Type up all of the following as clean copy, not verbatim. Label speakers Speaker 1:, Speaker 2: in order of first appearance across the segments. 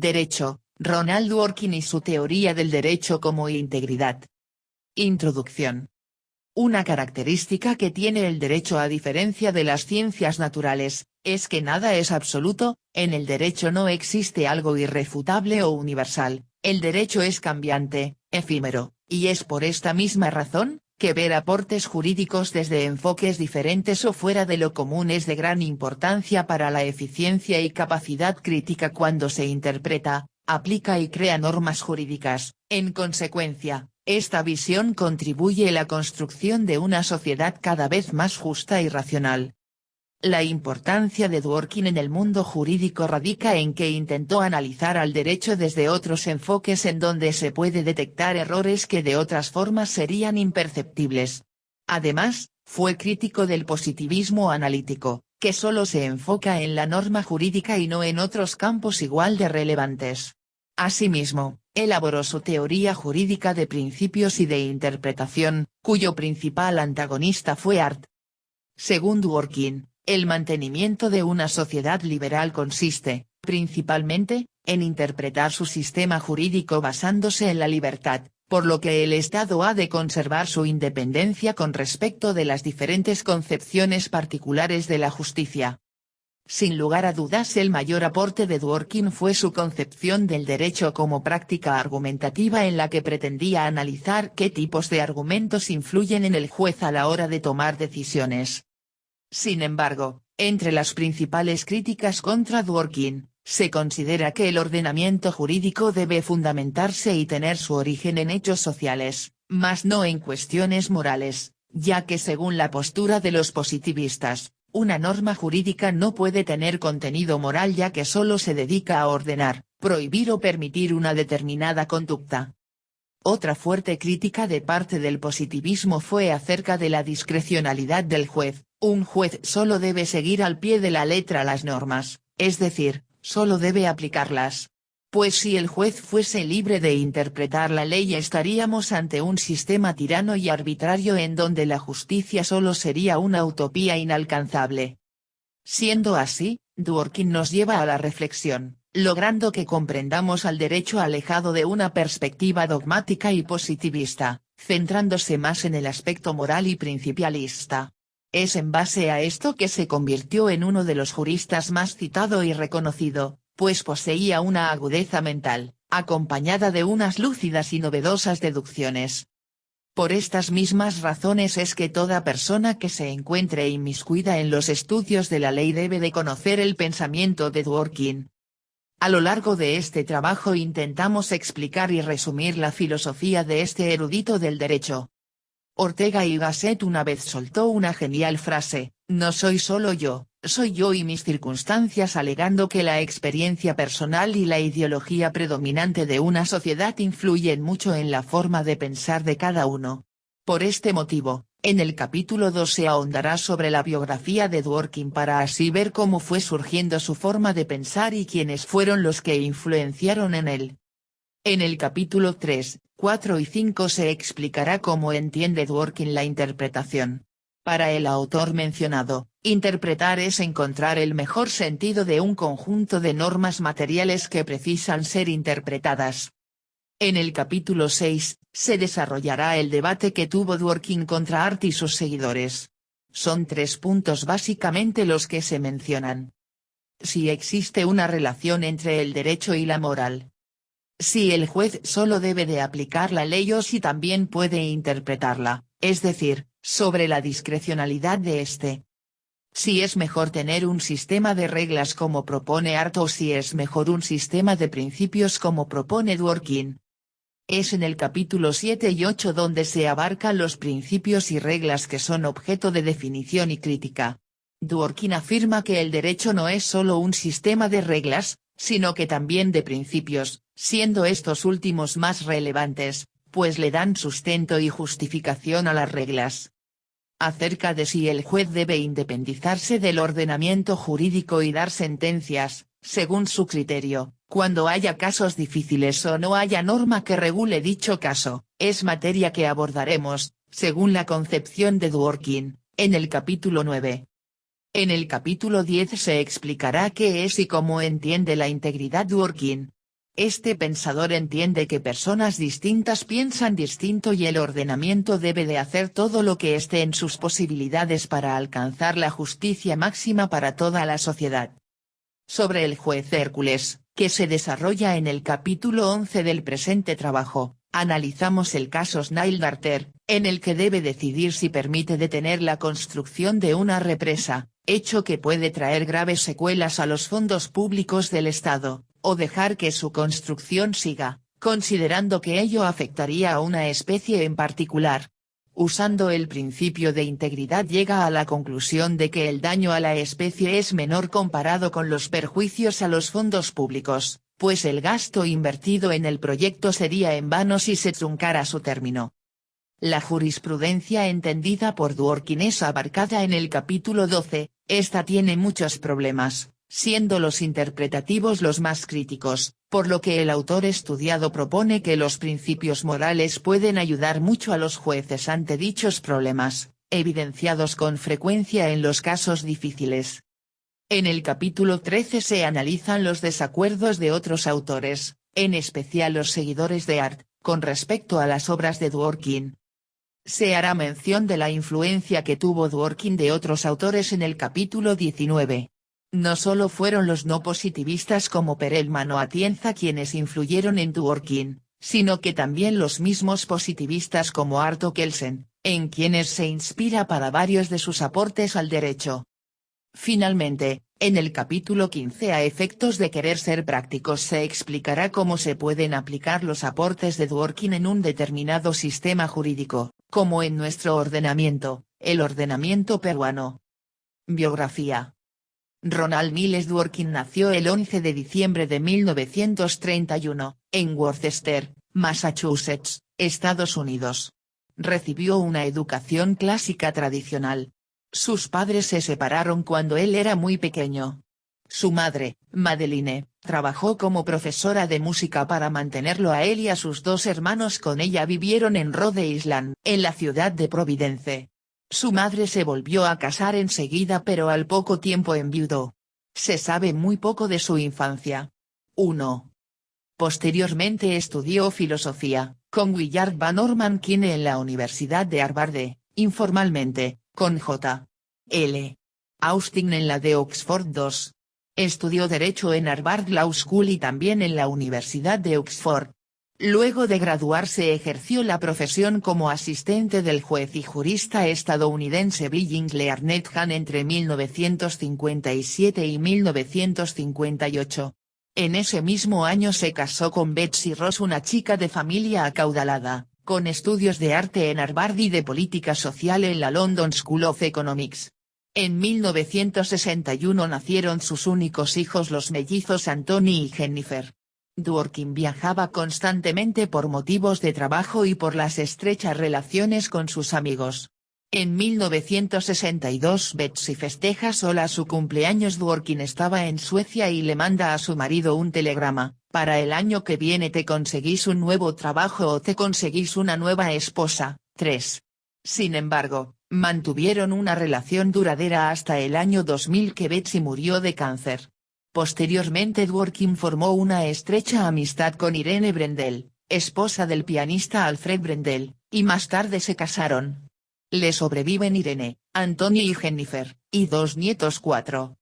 Speaker 1: Derecho, Ronald Dworkin y su teoría del derecho como integridad. Introducción. Una característica que tiene el derecho a diferencia de las ciencias naturales, es que nada es absoluto. En el derecho no existe algo irrefutable o universal, el derecho es cambiante, efímero, y es por esta misma razón, que ver aportes jurídicos desde enfoques diferentes o fuera de lo común es de gran importancia para la eficiencia y capacidad crítica cuando se interpreta, aplica y crea normas jurídicas. En consecuencia, esta visión contribuye a la construcción de una sociedad cada vez más justa y racional. La importancia de Dworkin en el mundo jurídico radica en que intentó analizar al derecho desde otros enfoques en donde se puede detectar errores que de otras formas serían imperceptibles. Además, fue crítico del positivismo analítico, que solo se enfoca en la norma jurídica y no en otros campos igual de relevantes. Asimismo, elaboró su teoría jurídica de principios y de interpretación, cuyo principal antagonista fue Art. Según Dworkin, el mantenimiento de una sociedad liberal consiste, principalmente, en interpretar su sistema jurídico basándose en la libertad, por lo que el Estado ha de conservar su independencia con respecto de las diferentes concepciones particulares de la justicia. Sin lugar a dudas el mayor aporte de Dworkin fue su concepción del derecho como práctica argumentativa en la que pretendía analizar qué tipos de argumentos influyen en el juez a la hora de tomar decisiones. Sin embargo, entre las principales críticas contra Dworkin, se considera que el ordenamiento jurídico debe fundamentarse y tener su origen en hechos sociales, mas no en cuestiones morales, ya que según la postura de los positivistas, una norma jurídica no puede tener contenido moral ya que solo se dedica a ordenar, prohibir o permitir una determinada conducta. Otra fuerte crítica de parte del positivismo fue acerca de la discrecionalidad del juez. Un juez solo debe seguir al pie de la letra las normas, es decir, solo debe aplicarlas. Pues si el juez fuese libre de interpretar la ley estaríamos ante un sistema tirano y arbitrario en donde la justicia solo sería una utopía inalcanzable. Siendo así, Dworkin nos lleva a la reflexión, logrando que comprendamos al derecho alejado de una perspectiva dogmática y positivista, centrándose más en el aspecto moral y principialista. Es en base a esto que se convirtió en uno de los juristas más citado y reconocido, pues poseía una agudeza mental, acompañada de unas lúcidas y novedosas deducciones. Por estas mismas razones es que toda persona que se encuentre inmiscuida en los estudios de la ley debe de conocer el pensamiento de Dworkin. A lo largo de este trabajo intentamos explicar y resumir la filosofía de este erudito del derecho. Ortega y Gasset una vez soltó una genial frase, no soy solo yo, soy yo y mis circunstancias, alegando que la experiencia personal y la ideología predominante de una sociedad influyen mucho en la forma de pensar de cada uno. Por este motivo, en el capítulo 2 se ahondará sobre la biografía de Dworkin para así ver cómo fue surgiendo su forma de pensar y quiénes fueron los que influenciaron en él. En el capítulo 3, 4 y 5 se explicará cómo entiende Dworkin la interpretación. Para el autor mencionado, interpretar es encontrar el mejor sentido de un conjunto de normas materiales que precisan ser interpretadas. En el capítulo 6, se desarrollará el debate que tuvo Dworkin contra Art y sus seguidores. Son 3 puntos básicamente los que se mencionan. Si existe una relación entre el derecho y la moral. Si el juez solo debe de aplicar la ley o si también puede interpretarla, es decir, sobre la discrecionalidad de éste. Si es mejor tener un sistema de reglas como propone Art o si es mejor un sistema de principios como propone Dworkin. Es en el capítulo 7 y 8 donde se abarcan los principios y reglas que son objeto de definición y crítica. Dworkin afirma que el derecho no es solo un sistema de reglas, sino que también de principios, siendo estos últimos más relevantes, pues le dan sustento y justificación a las reglas. Acerca de si el juez debe independizarse del ordenamiento jurídico y dar sentencias, según su criterio, cuando haya casos difíciles o no haya norma que regule dicho caso, es materia que abordaremos, según la concepción de Dworkin, en el capítulo 9. En el capítulo 10 se explicará qué es y cómo entiende la integridad Dworkin. Este pensador entiende que personas distintas piensan distinto y el ordenamiento debe de hacer todo lo que esté en sus posibilidades para alcanzar la justicia máxima para toda la sociedad. Sobre el juez Hércules, que se desarrolla en el capítulo 11 del presente trabajo, analizamos el caso Snail Darter, en el que debe decidir si permite detener la construcción de una represa, hecho que puede traer graves secuelas a los fondos públicos del Estado, o dejar que su construcción siga, considerando que ello afectaría a una especie en particular. Usando el principio de integridad llega a la conclusión de que el daño a la especie es menor comparado con los perjuicios a los fondos públicos, pues el gasto invertido en el proyecto sería en vano si se truncara su término. La jurisprudencia entendida por Dworkin es abarcada en el capítulo 12, esta tiene muchos problemas, siendo los interpretativos los más críticos, por lo que el autor estudiado propone que los principios morales pueden ayudar mucho a los jueces ante dichos problemas, evidenciados con frecuencia en los casos difíciles. En el capítulo 13 se analizan los desacuerdos de otros autores, en especial los seguidores de Art, con respecto a las obras de Dworkin. Se hará mención de la influencia que tuvo Dworkin de otros autores en el capítulo 19. No solo fueron los no positivistas como Perelman o Atienza quienes influyeron en Dworkin, sino que también los mismos positivistas como Art o Kelsen, en quienes se inspira para varios de sus aportes al derecho. Finalmente, en el capítulo 15 a efectos de querer ser prácticos se explicará cómo se pueden aplicar los aportes de Dworkin en un determinado sistema jurídico, como en nuestro ordenamiento, el ordenamiento peruano. Biografía. Ronald Miles Dworkin nació el 11 de diciembre de 1931, en Worcester, Massachusetts, Estados Unidos. Recibió una educación clásica tradicional. Sus padres se separaron cuando él era muy pequeño. Su madre, Madeline, trabajó como profesora de música para mantenerlo a él y a sus dos hermanos. Con ella vivieron en Rhode Island, en la ciudad de Providence. Su madre se volvió a casar enseguida pero al poco tiempo enviudó. Se sabe muy poco de su infancia. 1. Posteriormente estudió filosofía, con Willard Van Orman Quine en la Universidad de Harvard, informalmente, con J. L. Austin en la de Oxford. 2. Estudió Derecho en Harvard Law School y también en la Universidad de Oxford. Luego de graduarse ejerció la profesión como asistente del juez y jurista estadounidense Bill Learned Hand entre 1957 y 1958. En ese mismo año se casó con Betsy Ross, una chica de familia acaudalada, con estudios de arte en Harvard y de política social en la London School of Economics. En 1961 nacieron sus únicos hijos, los mellizos Anthony y Jennifer. Dworkin viajaba constantemente por motivos de trabajo y por las estrechas relaciones con sus amigos. En 1962 Betsy festeja sola su cumpleaños. Dworkin estaba en Suecia y le manda a su marido un telegrama: para el año que viene te conseguís un nuevo trabajo o te conseguís una nueva esposa. 3. Sin embargo, mantuvieron una relación duradera hasta el año 2000, que Betsy murió de cáncer. Posteriormente Dworkin formó una estrecha amistad con Irene Brendel, esposa del pianista Alfred Brendel, y más tarde se casaron. Le sobreviven Irene, Anthony y Jennifer, y 2 nietos. 4.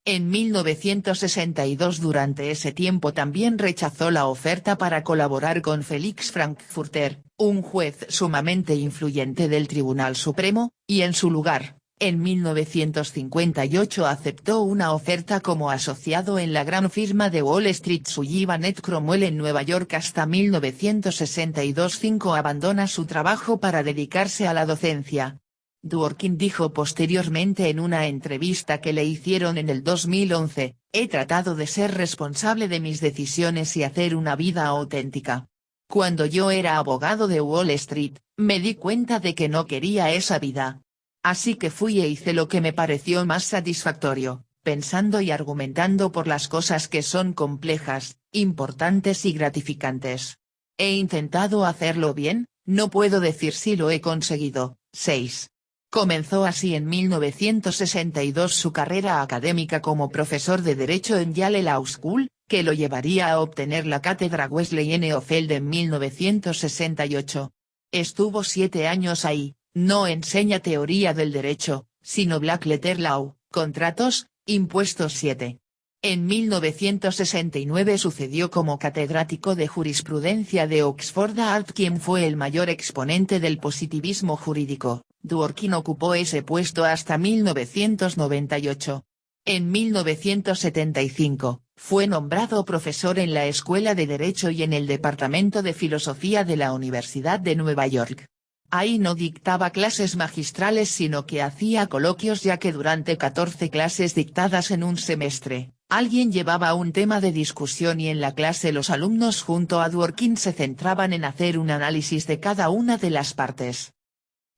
Speaker 1: En 1962, durante ese tiempo también rechazó la oferta para colaborar con Felix Frankfurter, un juez sumamente influyente del Tribunal Supremo, y en su lugar, en 1958 aceptó una oferta como asociado en la gran firma de Wall Street Sullivan & Cromwell en Nueva York hasta 1962. 5. Abandona su trabajo para dedicarse a la docencia. Dworkin dijo posteriormente en una entrevista que le hicieron en el 2011, he tratado de ser responsable de mis decisiones y hacer una vida auténtica. Cuando yo era abogado de Wall Street, me di cuenta de que no quería esa vida. Así que fui e hice lo que me pareció más satisfactorio, pensando y argumentando por las cosas que son complejas, importantes y gratificantes. He intentado hacerlo bien, no puedo decir si lo he conseguido. 6. Comenzó así en 1962 su carrera académica como profesor de Derecho en Yale Law School, que lo llevaría a obtener la cátedra Wesleyan Offield en 1968. Estuvo 7 años ahí. No enseña teoría del derecho, sino Black Letter Law, contratos, impuestos 7. En 1969 sucedió como catedrático de jurisprudencia de Oxford Art, quien fue el mayor exponente del positivismo jurídico. Dworkin ocupó ese puesto hasta 1998. En 1975, fue nombrado profesor en la Escuela de Derecho y en el Departamento de Filosofía de la Universidad de Nueva York. Ahí no dictaba clases magistrales sino que hacía coloquios, ya que durante 14 clases dictadas en un semestre, alguien llevaba un tema de discusión y en la clase los alumnos junto a Dworkin se centraban en hacer un análisis de cada una de las partes.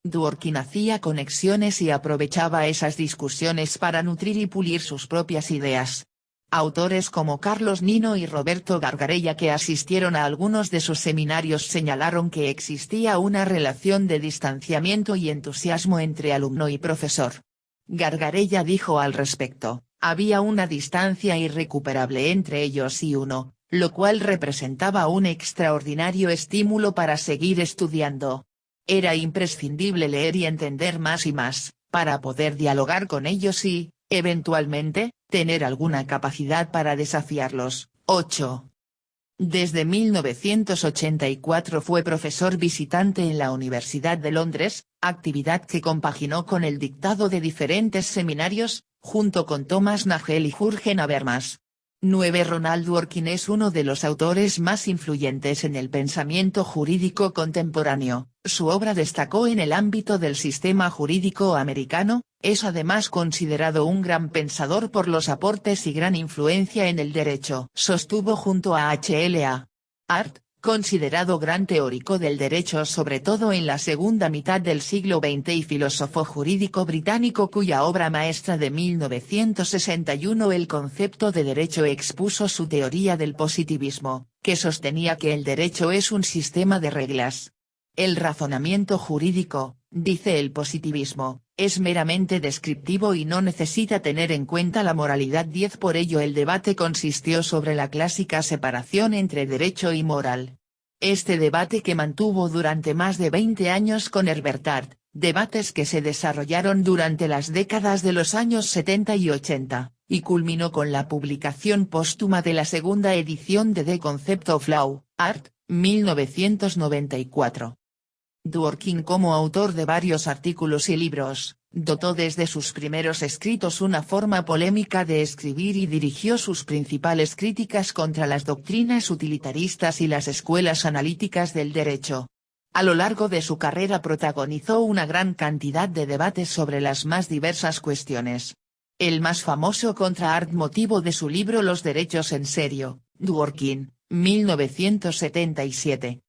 Speaker 1: Dworkin hacía conexiones y aprovechaba esas discusiones para nutrir y pulir sus propias ideas. Autores como Carlos Nino y Roberto Gargarella, que asistieron a algunos de sus seminarios, señalaron que existía una relación de distanciamiento y entusiasmo entre alumno y profesor. Gargarella dijo al respecto: había una distancia irrecuperable entre ellos y uno, lo cual representaba un extraordinario estímulo para seguir estudiando. Era imprescindible leer y entender más y más, para poder dialogar con ellos y, eventualmente, tener alguna capacidad para desafiarlos. 8. Desde 1984 fue profesor visitante en la Universidad de Londres, actividad que compaginó con el dictado de diferentes seminarios, junto con Thomas Nagel y Jürgen Habermas. 9. Ronald Dworkin es uno de los autores más influyentes en el pensamiento jurídico contemporáneo. Su obra destacó en el ámbito del sistema jurídico americano, es además considerado un gran pensador por los aportes y gran influencia en el derecho. Sostuvo junto a H.L.A. Hart, considerado gran teórico del derecho sobre todo en la segunda mitad del siglo XX y filósofo jurídico británico cuya obra maestra de 1961 El concepto de derecho expuso su teoría del positivismo, que sostenía que el derecho es un sistema de reglas. El razonamiento jurídico, dice el positivismo, es meramente descriptivo y no necesita tener en cuenta la moralidad. 10. Por ello el debate consistió sobre la clásica separación entre derecho y moral. Este debate, que mantuvo durante más de 20 años con Herbert Hart, debates que se desarrollaron durante las décadas de los años 70 y 80, y culminó con la publicación póstuma de la segunda edición de The Concept of Law, Hart, 1994. Dworkin, como autor de varios artículos y libros, dotó desde sus primeros escritos una forma polémica de escribir y dirigió sus principales críticas contra las doctrinas utilitaristas y las escuelas analíticas del derecho. A lo largo de su carrera protagonizó una gran cantidad de debates sobre las más diversas cuestiones. El más famoso contra Hart, motivo de su libro Los derechos en serio, Dworkin, 1977.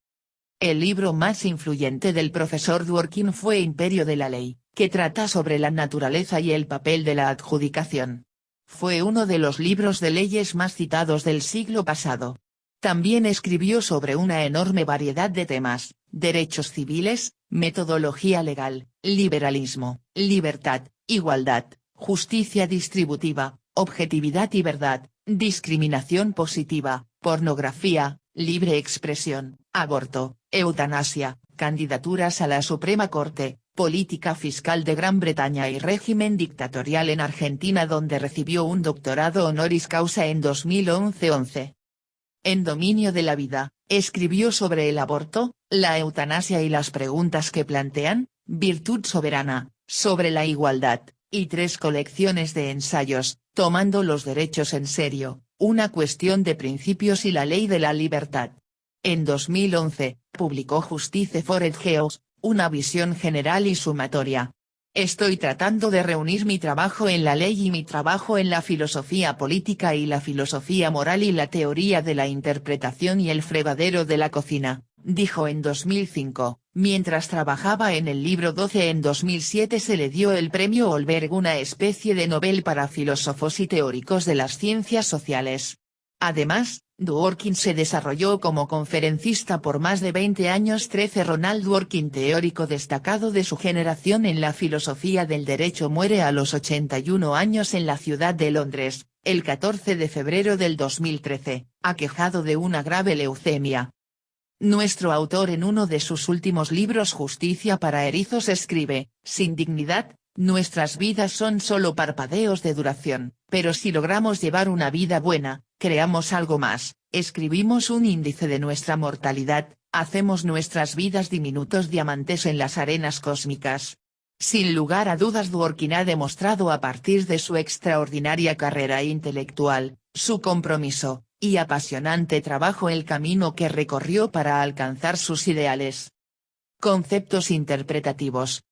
Speaker 1: El libro más influyente del profesor Dworkin fue Imperio de la Ley, que trata sobre la naturaleza y el papel de la adjudicación. Fue uno de los libros de leyes más citados del siglo pasado. También escribió sobre una enorme variedad de temas: derechos civiles, metodología legal, liberalismo, libertad, igualdad, justicia distributiva, objetividad y verdad, discriminación positiva, pornografía, libre expresión, aborto, eutanasia, candidaturas a la Suprema Corte, política fiscal de Gran Bretaña y régimen dictatorial en Argentina, donde recibió un doctorado honoris causa en 2011. En Dominio de la vida, escribió sobre el aborto, la eutanasia y las preguntas que plantean, Virtud soberana, sobre la igualdad, y 3 colecciones de ensayos, Tomando los derechos en serio, una cuestión de principios y la ley de la libertad. En 2011, publicó Justice for the Geos, una visión general y sumatoria. Estoy tratando de reunir mi trabajo en la ley y mi trabajo en la filosofía política y la filosofía moral y la teoría de la interpretación y el fregadero de la cocina, dijo en 2005. Mientras trabajaba en el libro 12 en 2007 se le dio el premio Olberg, una especie de Nobel para filósofos y teóricos de las ciencias sociales. Además, Dworkin se desarrolló como conferencista por más de 20 años. 13. Ronald Dworkin, teórico destacado de su generación en la filosofía del derecho, muere a los 81 años en la ciudad de Londres, el 14 de febrero del 2013, aquejado de una grave leucemia. Nuestro autor en uno de sus últimos libros Justicia para erizos escribe, sin dignidad, nuestras vidas son solo parpadeos de duración, pero si logramos llevar una vida buena, creamos algo más, escribimos un índice de nuestra mortalidad, hacemos nuestras vidas diminutos diamantes en las arenas cósmicas. Sin lugar a dudas Dworkin ha demostrado a partir de su extraordinaria carrera intelectual, su compromiso, y apasionante trabajo el camino que recorrió para alcanzar sus ideales. Conceptos interpretativos.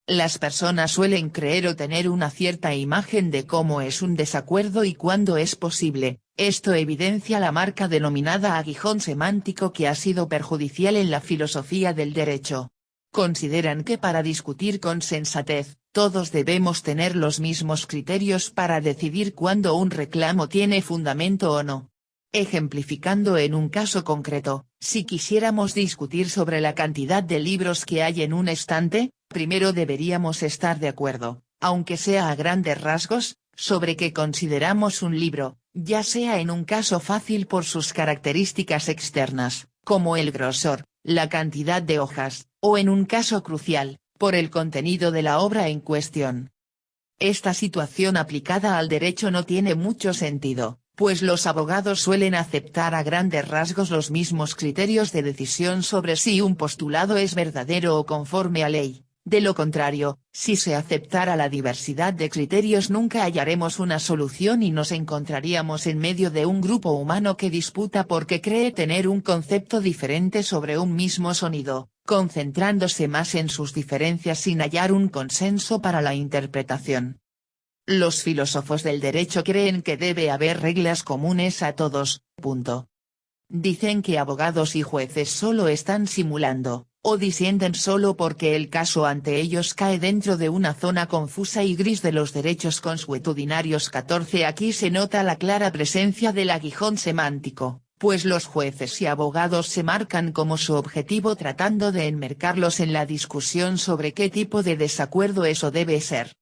Speaker 1: Las personas suelen creer o tener una cierta imagen de cómo es un desacuerdo y cuándo es posible, esto evidencia la marca denominada aguijón semántico que ha sido perjudicial en la filosofía del derecho. Consideran que para discutir con sensatez, todos debemos tener los mismos criterios para decidir cuándo un reclamo tiene fundamento o no. Ejemplificando en un caso concreto, si quisiéramos discutir sobre la cantidad de libros que hay en un estante, primero deberíamos estar de acuerdo, aunque sea a grandes rasgos, sobre qué consideramos un libro, ya sea en un caso fácil por sus características externas, como el grosor, la cantidad de hojas, o en un caso crucial, por el contenido de la obra en cuestión. Esta situación aplicada al derecho no tiene mucho sentido, pues los abogados suelen aceptar a grandes rasgos los mismos criterios de decisión sobre si un postulado es verdadero o conforme a ley. De lo contrario, si se aceptara la diversidad de criterios nunca hallaremos una solución y nos encontraríamos en medio de un grupo humano que disputa porque cree tener un concepto diferente sobre un mismo sonido, concentrándose más en sus diferencias sin hallar un consenso para la interpretación. Los filósofos del derecho creen que debe haber reglas comunes a todos, punto. Dicen que abogados y jueces solo están simulando, o disienten solo porque el caso ante ellos cae dentro de una zona confusa y gris de los derechos consuetudinarios. 14 Aquí se nota la clara presencia del aguijón semántico, pues los jueces y abogados se marcan como su objetivo tratando de enmarcarlos en la discusión sobre qué tipo de desacuerdo eso debe ser.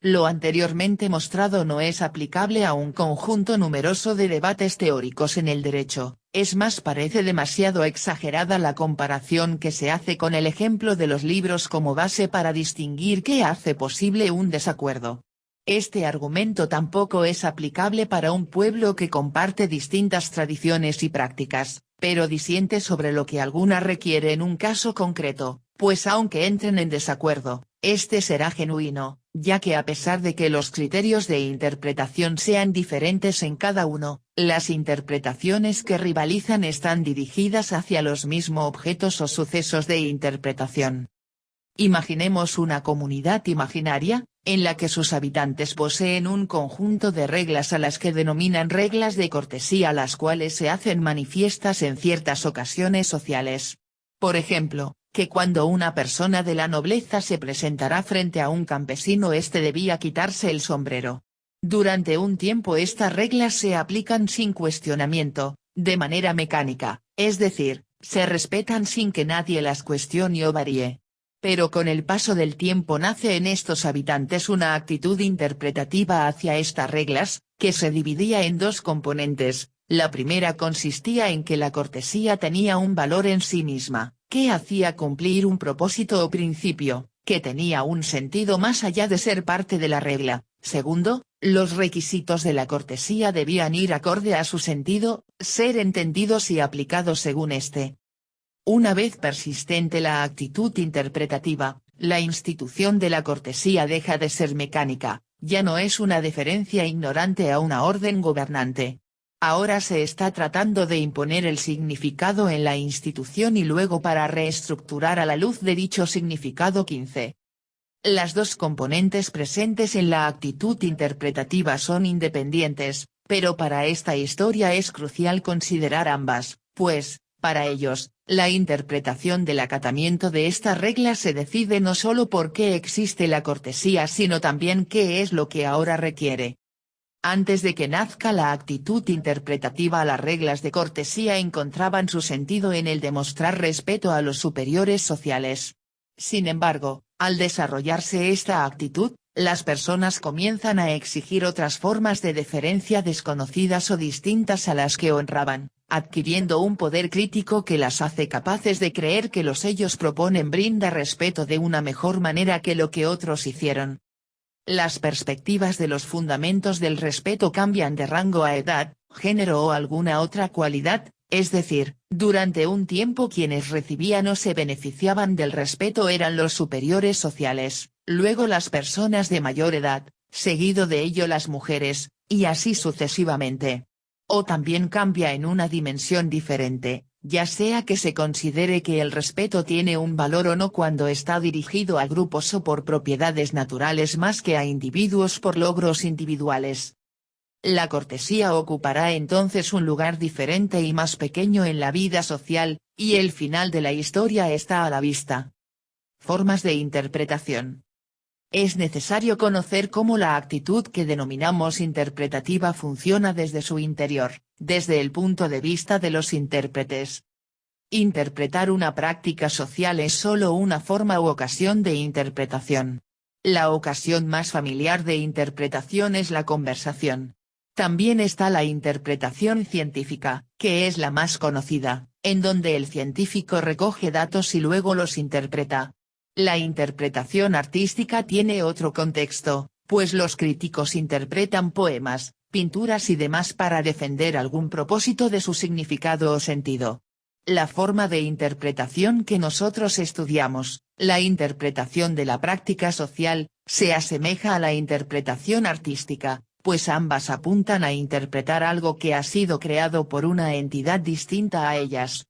Speaker 1: Lo anteriormente mostrado no es aplicable a un conjunto numeroso de debates teóricos en el derecho, es más parece demasiado exagerada la comparación que se hace con el ejemplo de los libros como base para distinguir qué hace posible un desacuerdo. Este argumento tampoco es aplicable para un pueblo que comparte distintas tradiciones y prácticas, pero disiente sobre lo que alguna requiere en un caso concreto, pues aunque entren en desacuerdo, este será genuino, ya que a pesar de que los criterios de interpretación sean diferentes en cada uno, las interpretaciones que rivalizan están dirigidas hacia los mismos objetos o sucesos de interpretación. Imaginemos una comunidad imaginaria, en la que sus habitantes poseen un conjunto de reglas a las que denominan reglas de cortesía las cuales se hacen manifiestas en ciertas ocasiones sociales. Por ejemplo, que cuando una persona de la nobleza se presentará frente a un campesino éste debía quitarse el sombrero. Durante un tiempo estas reglas se aplican sin cuestionamiento, de manera mecánica, es decir, se respetan sin que nadie las cuestione o varíe. Pero con el paso del tiempo nace en estos habitantes una actitud interpretativa hacia estas reglas, que se dividía en dos componentes. La primera consistía en que la cortesía tenía un valor en sí misma, que hacía cumplir un propósito o principio, que tenía un sentido más allá de ser parte de la regla. Segundo, los requisitos de la cortesía debían ir acorde a su sentido, ser entendidos y aplicados según éste. Una vez persistente la actitud interpretativa, la institución de la cortesía deja de ser mecánica, ya no es una deferencia ignorante a una orden gobernante. Ahora se está tratando de imponer el significado en la institución y luego para reestructurar a la luz de dicho significado. 15. Las dos componentes presentes en la actitud interpretativa son independientes, pero para esta historia es crucial considerar ambas, pues, para ellos, la interpretación del acatamiento de esta regla se decide no solo por qué existe la cortesía sino también qué es lo que ahora requiere. Antes de que nazca la actitud interpretativa las reglas de cortesía encontraban su sentido en el de mostrar respeto a los superiores sociales. Sin embargo, al desarrollarse esta actitud, las personas comienzan a exigir otras formas de deferencia desconocidas o distintas a las que honraban, adquiriendo un poder crítico que las hace capaces de creer que los ellos proponen brinda respeto de una mejor manera que lo que otros hicieron. Las perspectivas de los fundamentos del respeto cambian de rango a edad, género o alguna otra cualidad, es decir, durante un tiempo quienes recibían o se beneficiaban del respeto eran los superiores sociales, luego las personas de mayor edad, seguido de ello las mujeres, y así sucesivamente. O también cambia en una dimensión diferente, ya sea que se considere que el respeto tiene un valor o no cuando está dirigido a grupos o por propiedades naturales más que a individuos por logros individuales. La cortesía ocupará entonces un lugar diferente y más pequeño en la vida social, y el final de la historia está a la vista. Formas de interpretación. Es necesario conocer cómo la actitud que denominamos interpretativa funciona desde su interior, desde el punto de vista de los intérpretes. Interpretar una práctica social es solo una forma u ocasión de interpretación. La ocasión más familiar de interpretación es la conversación. También está la interpretación científica, que es la más conocida, en donde el científico recoge datos y luego los interpreta. La interpretación artística tiene otro contexto, pues los críticos interpretan poemas, pinturas y demás para defender algún propósito de su significado o sentido. La forma de interpretación que nosotros estudiamos, la interpretación de la práctica social, se asemeja a la interpretación artística, pues ambas apuntan a interpretar algo que ha sido creado por una entidad distinta a ellas.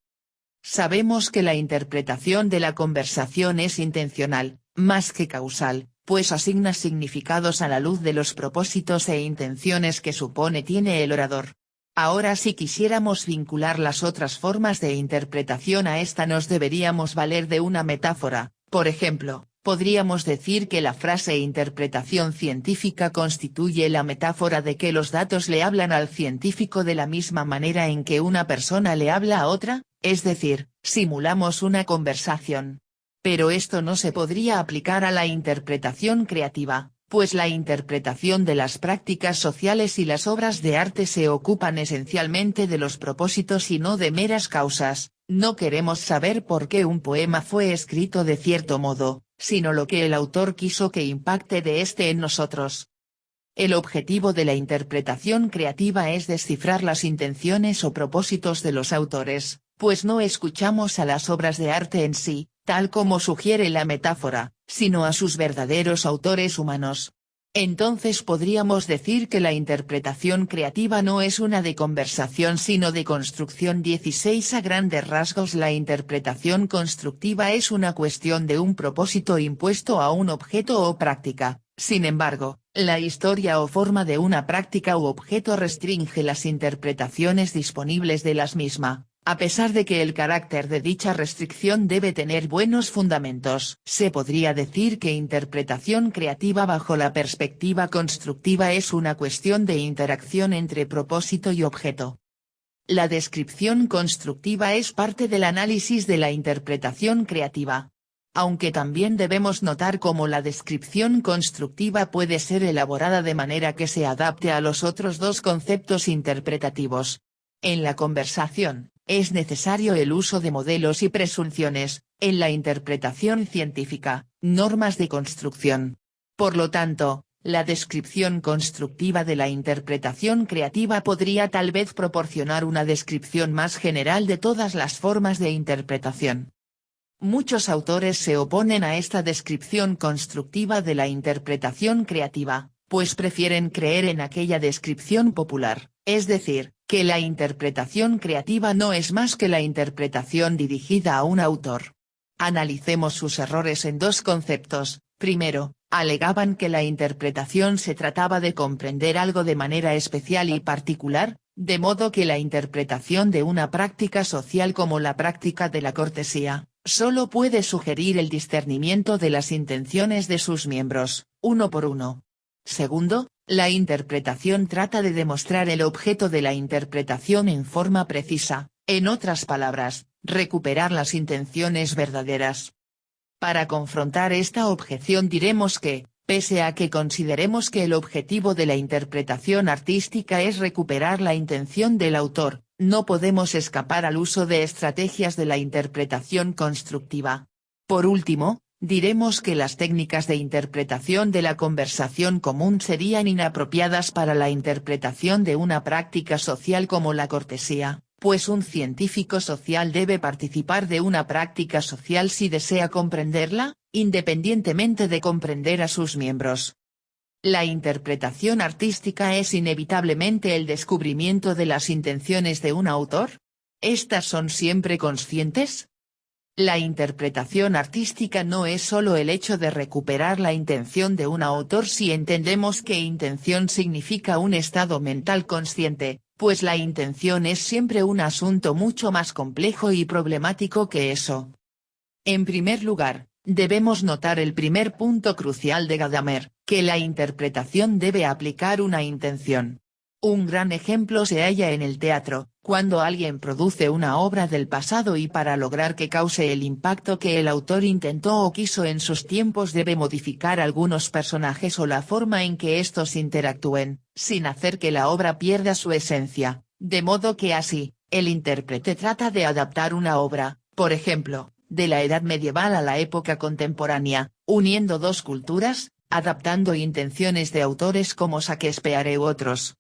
Speaker 1: Sabemos que la interpretación de la conversación es intencional, más que causal, pues asigna significados a la luz de los propósitos e intenciones que supone tiene el orador. Ahora si quisiéramos vincular las otras formas de interpretación a esta nos deberíamos valer de una metáfora, por ejemplo, podríamos decir que la frase interpretación científica constituye la metáfora de que los datos le hablan al científico de la misma manera en que una persona le habla a otra, es decir, simulamos una conversación. Pero esto no se podría aplicar a la interpretación creativa, pues la interpretación de las prácticas sociales y las obras de arte se ocupan esencialmente de los propósitos y no de meras causas. No queremos saber por qué un poema fue escrito de cierto modo, sino lo que el autor quiso que impacte de este en nosotros. El objetivo de la interpretación creativa es descifrar las intenciones o propósitos de los autores, pues no escuchamos a las obras de arte en sí, tal como sugiere la metáfora, sino a sus verdaderos autores humanos. Entonces podríamos decir que la interpretación creativa no es una de conversación sino de construcción. 16 A grandes rasgos la interpretación constructiva es una cuestión de un propósito impuesto a un objeto o práctica, sin embargo, la historia o forma de una práctica u objeto restringe las interpretaciones disponibles de las mismas. A pesar de que el carácter de dicha restricción debe tener buenos fundamentos, se podría decir que interpretación creativa bajo la perspectiva constructiva es una cuestión de interacción entre propósito y objeto. La descripción constructiva es parte del análisis de la interpretación creativa. Aunque también debemos notar cómo la descripción constructiva puede ser elaborada de manera que se adapte a los otros dos conceptos interpretativos. En la conversación, es necesario el uso de modelos y presunciones, en la interpretación científica, normas de construcción. Por lo tanto, la descripción constructiva de la interpretación creativa podría tal vez proporcionar una descripción más general de todas las formas de interpretación. Muchos autores se oponen a esta descripción constructiva de la interpretación creativa, pues prefieren creer en aquella descripción popular, es decir, que la interpretación creativa no es más que la interpretación dirigida a un autor. Analicemos sus errores en dos conceptos. Primero, alegaban que la interpretación se trataba de comprender algo de manera especial y particular, de modo que la interpretación de una práctica social como la práctica de la cortesía, solo puede sugerir el discernimiento de las intenciones de sus miembros, uno por uno. Segundo, la interpretación trata de demostrar el objeto de la interpretación en forma precisa, en otras palabras, recuperar las intenciones verdaderas. Para confrontar esta objeción diremos que, Pese a que consideremos que el objetivo de la interpretación artística es recuperar la intención del autor, no podemos escapar al uso de estrategias de la interpretación constructiva. Por último, diremos que las técnicas de interpretación de la conversación común serían inapropiadas para la interpretación de una práctica social como la cortesía, pues un científico social debe participar de una práctica social si desea comprenderla, independientemente de comprender a sus miembros. La interpretación artística es inevitablemente el descubrimiento de las intenciones de un autor. ¿Estas son siempre conscientes? La interpretación artística no es solo el hecho de recuperar la intención de un autor si entendemos que intención significa un estado mental consciente, pues la intención es siempre un asunto mucho más complejo y problemático que eso. En primer lugar, debemos notar el primer punto crucial de Gadamer, que la interpretación debe aplicar una intención. Un gran ejemplo se halla en el teatro, cuando alguien produce una obra del pasado y para lograr que cause el impacto que el autor intentó o quiso en sus tiempos debe modificar algunos personajes o la forma en que estos interactúen, sin hacer que la obra pierda su esencia, de modo que así, el intérprete trata de adaptar una obra, por ejemplo, de la edad medieval a la época contemporánea, uniendo dos culturas, adaptando intenciones de autores como Shakespeare u otros.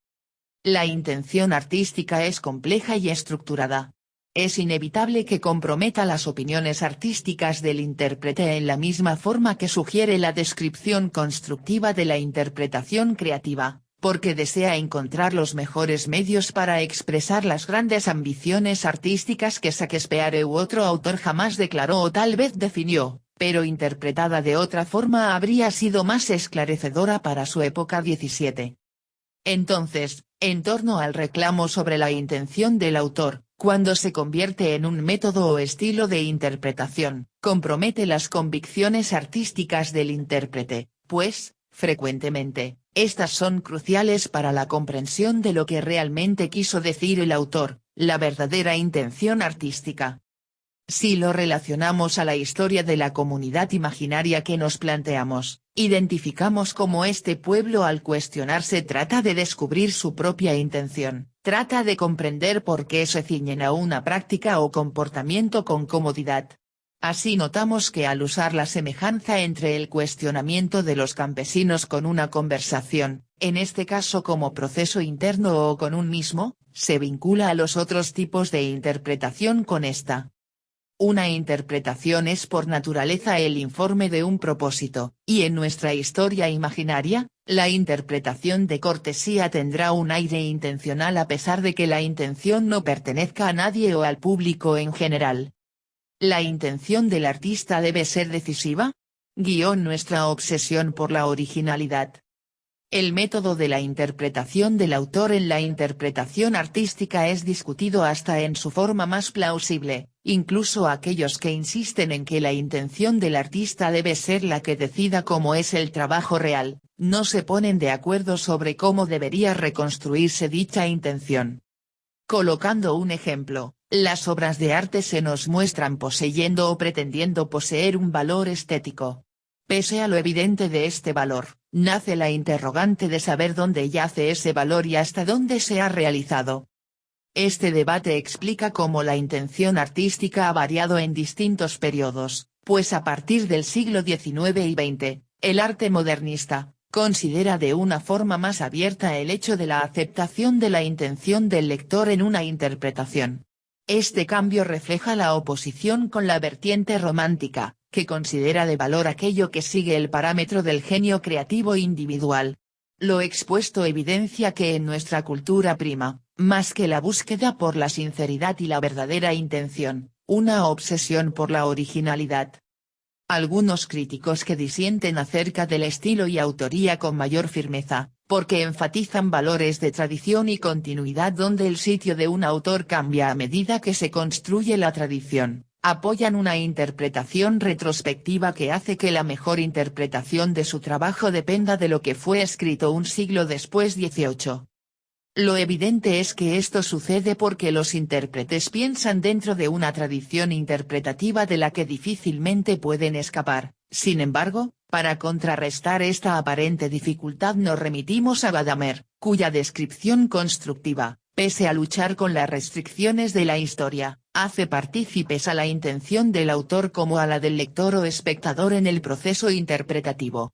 Speaker 1: La intención artística es compleja y estructurada. Es inevitable que comprometa las opiniones artísticas del intérprete en la misma forma que sugiere la descripción constructiva de la interpretación creativa, porque desea encontrar los mejores medios para expresar las grandes ambiciones artísticas que Shakespeare u otro autor jamás declaró o tal vez definió, pero interpretada de otra forma habría sido más esclarecedora para su época 17. Entonces, en torno al reclamo sobre la intención del autor, cuando se convierte en un método o estilo de interpretación, compromete las convicciones artísticas del intérprete, pues, frecuentemente, estas son cruciales para la comprensión de lo que realmente quiso decir el autor, la verdadera intención artística. Si lo relacionamos a la historia de la comunidad imaginaria que nos planteamos, identificamos cómo este pueblo al cuestionarse trata de descubrir su propia intención, trata de comprender por qué se ciñen a una práctica o comportamiento con comodidad. Así notamos que al usar la semejanza entre el cuestionamiento de los campesinos con una conversación, en este caso como proceso interno o con un mismo, se vincula a los otros tipos de interpretación con esta. Una interpretación es por naturaleza el informe de un propósito, y en nuestra historia imaginaria, la interpretación de cortesía tendrá un aire intencional a pesar de que la intención no pertenezca a nadie o al público en general. ¿La intención del artista debe ser decisiva? Nuestra obsesión por la originalidad. El método de la interpretación del autor en la interpretación artística es discutido hasta en su forma más plausible, incluso aquellos que insisten en que la intención del artista debe ser la que decida cómo es el trabajo real, no se ponen de acuerdo sobre cómo debería reconstruirse dicha intención. Colocando un ejemplo, las obras de arte se nos muestran poseyendo o pretendiendo poseer un valor estético. Pese a lo evidente de este valor, nace la interrogante de saber dónde yace ese valor y hasta dónde se ha realizado. Este debate explica cómo la intención artística ha variado en distintos periodos, pues a partir del siglo XIX y XX, el arte modernista considera de una forma más abierta el hecho de la aceptación de la intención del lector en una interpretación. Este cambio refleja la oposición con la vertiente romántica, que considera de valor aquello que sigue el parámetro del genio creativo individual. Lo expuesto evidencia que en nuestra cultura prima, más que la búsqueda por la sinceridad y la verdadera intención, una obsesión por la originalidad. Algunos críticos que disienten acerca del estilo y autoría con mayor firmeza, porque enfatizan valores de tradición y continuidad donde el sitio de un autor cambia a medida que se construye la tradición, apoyan una interpretación retrospectiva que hace que la mejor interpretación de su trabajo dependa de lo que fue escrito un siglo después. 18. Lo evidente es que esto sucede porque los intérpretes piensan dentro de una tradición interpretativa de la que difícilmente pueden escapar. Sin embargo, Para contrarrestar esta aparente dificultad nos remitimos a Gadamer, cuya descripción constructiva, pese a luchar con las restricciones de la historia, hace partícipes a la intención del autor como a la del lector o espectador en el proceso interpretativo.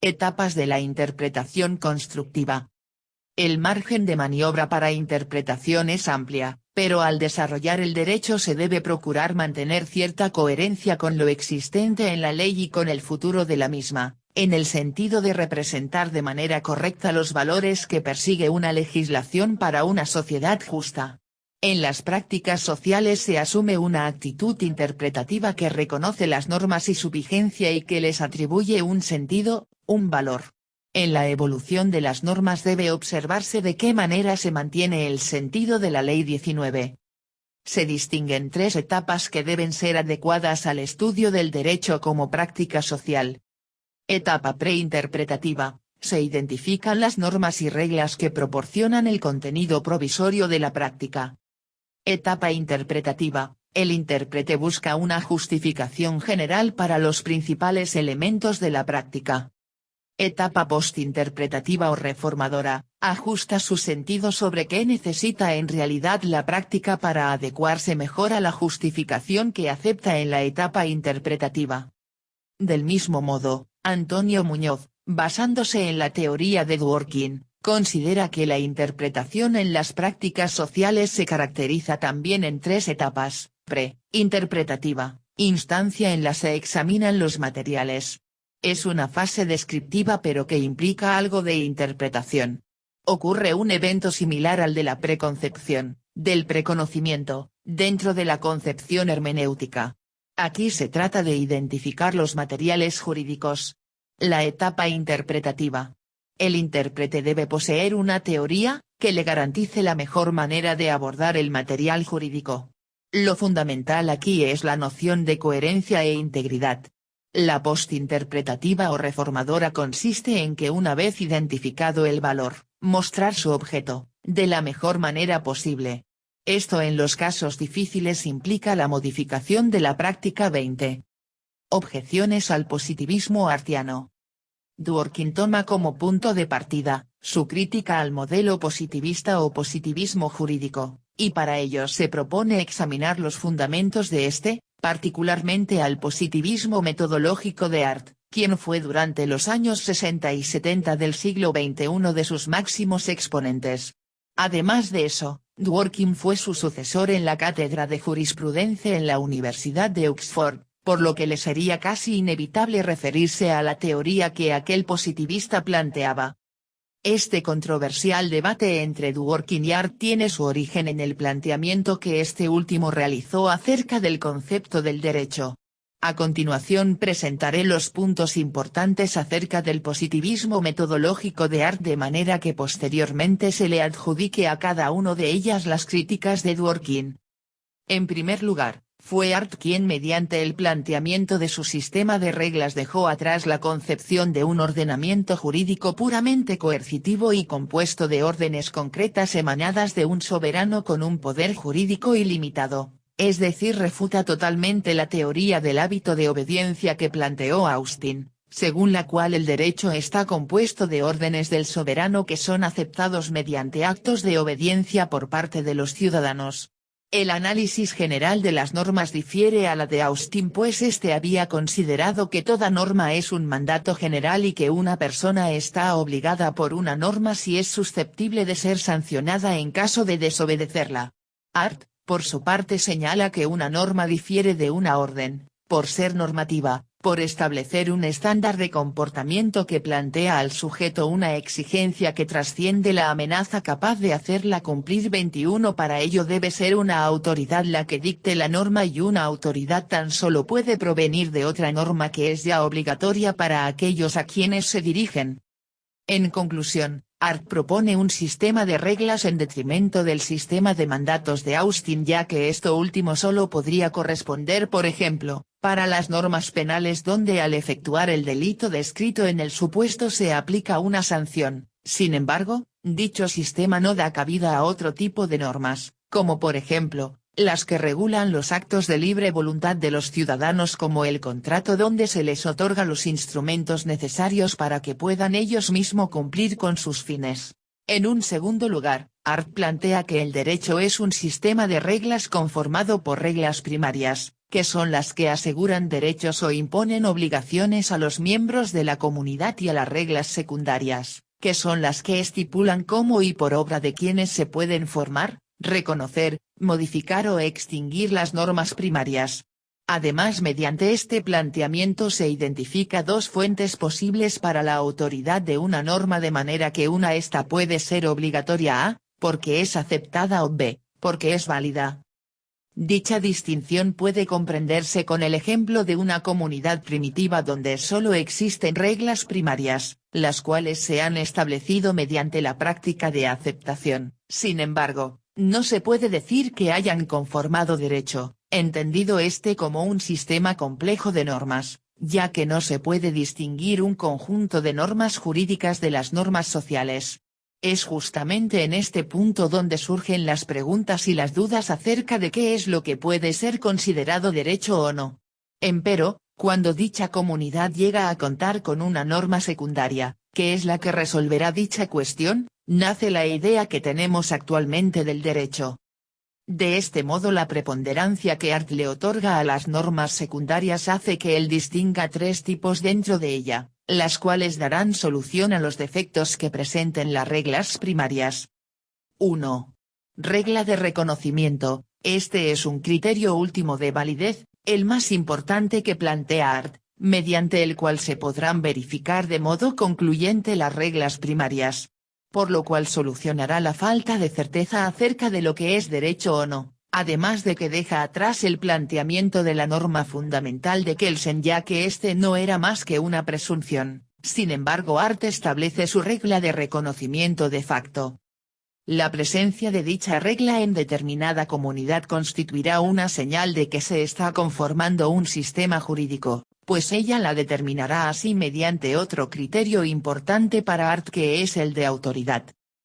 Speaker 1: Etapas de la interpretación constructiva. El margen de maniobra para interpretación es amplia, pero al desarrollar el derecho se debe procurar mantener cierta coherencia con lo existente en la ley y con el futuro de la misma, en el sentido de representar de manera correcta los valores que persigue una legislación para una sociedad justa. En las prácticas sociales se asume una actitud interpretativa que reconoce las normas y su vigencia y que les atribuye un sentido, un valor. En la evolución de las normas debe observarse de qué manera se mantiene el sentido de la Ley 19. Se distinguen tres etapas que deben ser adecuadas al estudio del derecho como práctica social. Etapa preinterpretativa. Se identifican las normas y reglas que proporcionan el contenido provisorio de la práctica. Etapa interpretativa. El intérprete busca una justificación general para los principales elementos de la práctica. Etapa postinterpretativa o reformadora, ajusta su sentido sobre qué necesita en realidad la práctica para adecuarse mejor a la justificación que acepta en la etapa interpretativa. Del mismo modo, Antonio Muñoz, basándose en la teoría de Dworkin, considera que la interpretación en las prácticas sociales se caracteriza también en tres etapas: pre-interpretativa, instancia en la se examinan los materiales. Es una fase descriptiva pero que implica algo de interpretación. Ocurre un evento similar al de la preconcepción, del preconocimiento, dentro de la concepción hermenéutica. Aquí se trata de identificar los materiales jurídicos. La etapa interpretativa. El intérprete debe poseer una teoría, que le garantice la mejor manera de abordar el material jurídico. Lo fundamental aquí es la noción de coherencia e integridad. La postinterpretativa o reformadora consiste en que una vez identificado el valor, mostrar su objeto, de la mejor manera posible. Esto en los casos difíciles implica la modificación de la práctica 20. Objeciones al positivismo artiano. Dworkin toma como punto de partida, su crítica al modelo positivista o positivismo jurídico, y para ello se propone examinar los fundamentos de este, particularmente al positivismo metodológico de Art, quien fue durante los años 60 y 70 del siglo XX uno de sus máximos exponentes. Además de eso, Dworkin fue su sucesor en la cátedra de jurisprudencia en la Universidad de Oxford, por lo que le sería casi inevitable referirse a la teoría que aquel positivista planteaba. Este controversial debate entre Dworkin y Art tiene su origen en el planteamiento que este último realizó acerca del concepto del derecho. A continuación presentaré los puntos importantes acerca del positivismo metodológico de Art de manera que posteriormente se le adjudique a cada uno de ellas las críticas de Dworkin. En primer lugar, fue Art quien mediante el planteamiento de su sistema de reglas dejó atrás la concepción de un ordenamiento jurídico puramente coercitivo y compuesto de órdenes concretas emanadas de un soberano con un poder jurídico ilimitado, es decir, refuta totalmente la teoría del hábito de obediencia que planteó Austin, según la cual el derecho está compuesto de órdenes del soberano que son aceptados mediante actos de obediencia por parte de los ciudadanos. El análisis general de las normas difiere a la de Austin pues este había considerado que toda norma es un mandato general y que una persona está obligada por una norma si es susceptible de ser sancionada en caso de desobedecerla. Art, por su parte señala que una norma difiere de una orden, por ser normativa, por establecer un estándar de comportamiento que plantea al sujeto una exigencia que trasciende la amenaza capaz de hacerla cumplir. 21 Para ello debe ser una autoridad la que dicte la norma y una autoridad tan solo puede provenir de otra norma que es ya obligatoria para aquellos a quienes se dirigen. En conclusión, Art propone un sistema de reglas en detrimento del sistema de mandatos de Austin ya que esto último solo podría corresponder por ejemplo, para las normas penales donde al efectuar el delito descrito en el supuesto se aplica una sanción. Sin embargo, dicho sistema no da cabida a otro tipo de normas, como por ejemplo, las que regulan los actos de libre voluntad de los ciudadanos como el contrato donde se les otorga los instrumentos necesarios para que puedan ellos mismos cumplir con sus fines. En un segundo lugar, Hart plantea que el derecho es un sistema de reglas conformado por reglas primarias, que son las que aseguran derechos o imponen obligaciones a los miembros de la comunidad, y a las reglas secundarias, que son las que estipulan cómo y por obra de quienes se pueden formar, reconocer, modificar o extinguir las normas primarias. Además, mediante este planteamiento se identifica dos fuentes posibles para la autoridad de una norma, de manera que esta puede ser obligatoria a, porque es aceptada, o b, porque es válida. Dicha distinción puede comprenderse con el ejemplo de una comunidad primitiva donde solo existen reglas primarias, las cuales se han establecido mediante la práctica de aceptación. Sin embargo, no se puede decir que hayan conformado derecho, entendido como un sistema complejo de normas, ya que no se puede distinguir un conjunto de normas jurídicas de las normas sociales. Es justamente en este punto donde surgen las preguntas y las dudas acerca de qué es lo que puede ser considerado derecho o no. Empero, cuando dicha comunidad llega a contar con una norma secundaria, que es la que resolverá dicha cuestión, nace la idea que tenemos actualmente del derecho. De este modo, la preponderancia que Hart le otorga a las normas secundarias hace que él distinga tres tipos dentro de ella, las cuales darán solución a los defectos que presenten las reglas primarias. 1. Regla de reconocimiento. Este es un criterio último de validez, el más importante que plantea Hart, mediante el cual se podrán verificar de modo concluyente las reglas primarias, por lo cual solucionará la falta de certeza acerca de lo que es derecho o no, además de que deja atrás el planteamiento de la norma fundamental de Kelsen, ya que no era más que una presunción. Sin embargo, Hart establece su regla de reconocimiento de facto. La presencia de dicha regla en determinada comunidad constituirá una señal de que se está conformando un sistema jurídico, pues ella la determinará así mediante otro criterio importante para Hart, que es el de autoridad.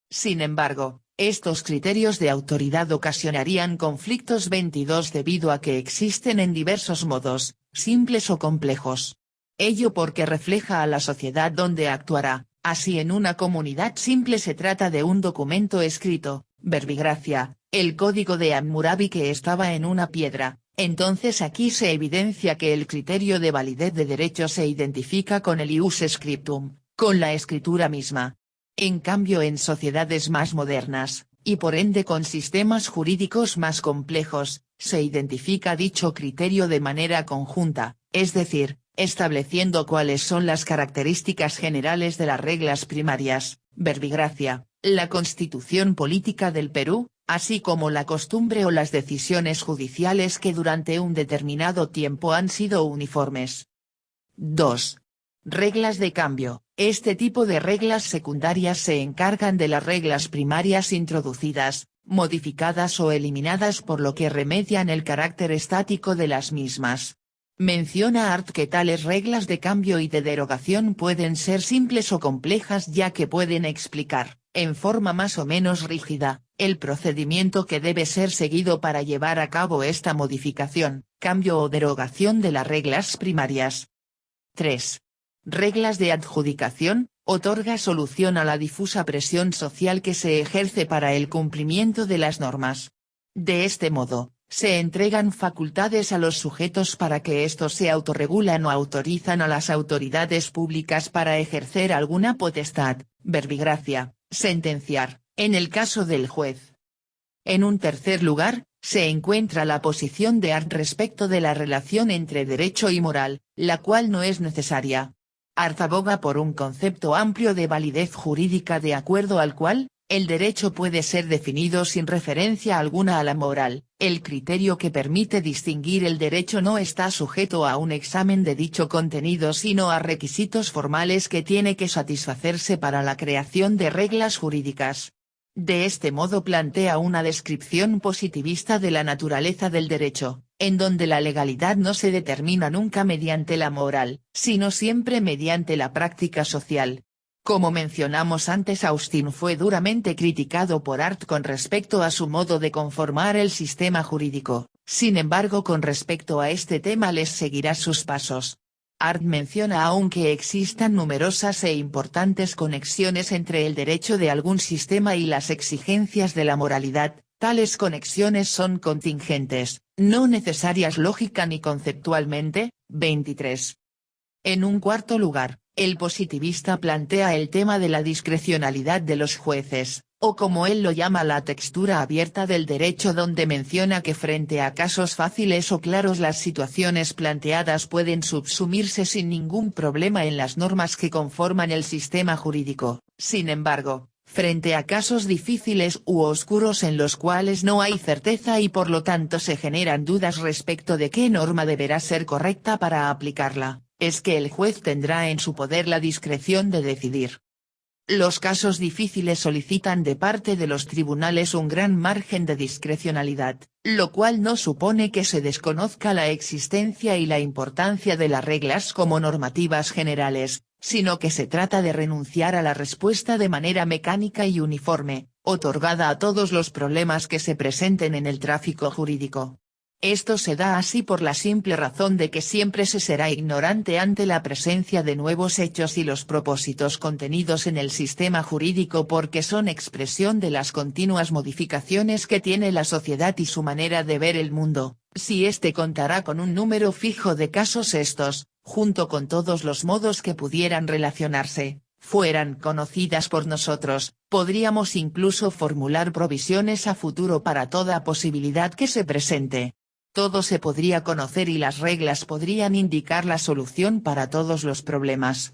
Speaker 1: Sin embargo, estos criterios de autoridad ocasionarían conflictos 22 debido a que existen en diversos modos, simples o complejos. Ello porque refleja a la sociedad donde actuará. Así, en una comunidad simple se trata de un documento escrito, verbigracia, el código de Hammurabi que estaba en una piedra. Entonces aquí se evidencia que el criterio de validez de derecho se identifica con el ius scriptum, con la escritura misma. En cambio, en sociedades más modernas, y por ende con sistemas jurídicos más complejos, se identifica dicho criterio de manera conjunta, es decir, estableciendo cuáles son las características generales de las reglas primarias, verbigracia, la constitución política del Perú, así como la costumbre o las decisiones judiciales que durante un determinado tiempo han sido uniformes. 2. Reglas de cambio. Este tipo de reglas secundarias se encargan de las reglas primarias introducidas, modificadas o eliminadas, por lo que remedian el carácter estático de las mismas. Menciona Hart que tales reglas de cambio y de derogación pueden ser simples o complejas, ya que pueden explicar, en forma más o menos rígida, el procedimiento que debe ser seguido para llevar a cabo esta modificación, cambio o derogación de las reglas primarias. 3. Reglas de adjudicación. Otorga solución a la difusa presión social que se ejerce para el cumplimiento de las normas. De este modo, se entregan facultades a los sujetos para que estos se autorregulan o autorizan a las autoridades públicas para ejercer alguna potestad, verbigracia, sentenciar, en el caso del juez. En un tercer lugar, se encuentra la posición de Hart respecto de la relación entre derecho y moral, la cual no es necesaria. Hart aboga por un concepto amplio de validez jurídica de acuerdo al cual, el derecho puede ser definido sin referencia alguna a la moral. El criterio que permite distinguir el derecho no está sujeto a un examen de dicho contenido, sino a requisitos formales que tiene que satisfacerse para la creación de reglas jurídicas. De este modo plantea una descripción positivista de la naturaleza del derecho, en donde la legalidad no se determina nunca mediante la moral, sino siempre mediante la práctica social. Como mencionamos antes, Austin fue duramente criticado por Art con respecto a su modo de conformar el sistema jurídico, sin embargo con respecto a este tema les seguirá sus pasos. Art menciona aunque existan numerosas e importantes conexiones entre el derecho de algún sistema y las exigencias de la moralidad, tales conexiones son contingentes, no necesarias lógica ni conceptualmente. 23. En un cuarto lugar, el positivista plantea el tema de la discrecionalidad de los jueces, o como él lo llama la textura abierta del derecho, donde menciona que frente a casos fáciles o claros las situaciones planteadas pueden subsumirse sin ningún problema en las normas que conforman el sistema jurídico. Sin embargo, frente a casos difíciles u oscuros en los cuales no hay certeza y por lo tanto se generan dudas respecto de qué norma deberá ser correcta para aplicarla, es que el juez tendrá en su poder la discreción de decidir. Los casos difíciles solicitan de parte de los tribunales un gran margen de discrecionalidad, lo cual no supone que se desconozca la existencia y la importancia de las reglas como normativas generales, sino que se trata de renunciar a la respuesta de manera mecánica y uniforme, otorgada a todos los problemas que se presenten en el tráfico jurídico. Esto se da así por la simple razón de que siempre se será ignorante ante la presencia de nuevos hechos y los propósitos contenidos en el sistema jurídico, porque son expresión de las continuas modificaciones que tiene la sociedad y su manera de ver el mundo. Si éste contará con un número fijo de casos, estos, junto con todos los modos que pudieran relacionarse, fueran conocidas por nosotros, podríamos incluso formular provisiones a futuro para toda posibilidad que se presente. Todo se podría conocer y las reglas podrían indicar la solución para todos los problemas.